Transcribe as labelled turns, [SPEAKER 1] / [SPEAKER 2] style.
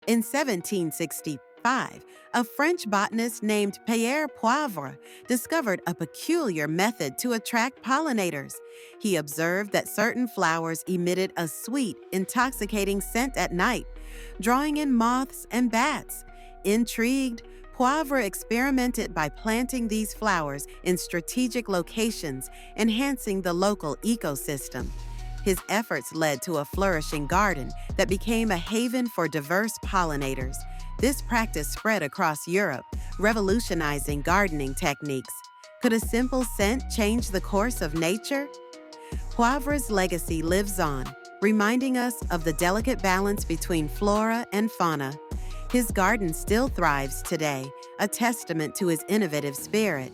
[SPEAKER 1] In 1765, a French botanist named Pierre Poivre discovered a peculiar method to attract pollinators. He observed that certain flowers emitted a sweet, intoxicating scent at night, drawing in moths and bats. Intrigued, Poivre experimented by planting these flowers in strategic locations, enhancing the local ecosystem. His efforts led to a flourishing garden that became a haven for diverse pollinators. This practice spread across Europe, revolutionizing gardening techniques. Could a simple scent change the course of nature? Poivre's legacy lives on, reminding us of the delicate balance between flora and fauna. His garden still thrives today, a testament to his innovative spirit.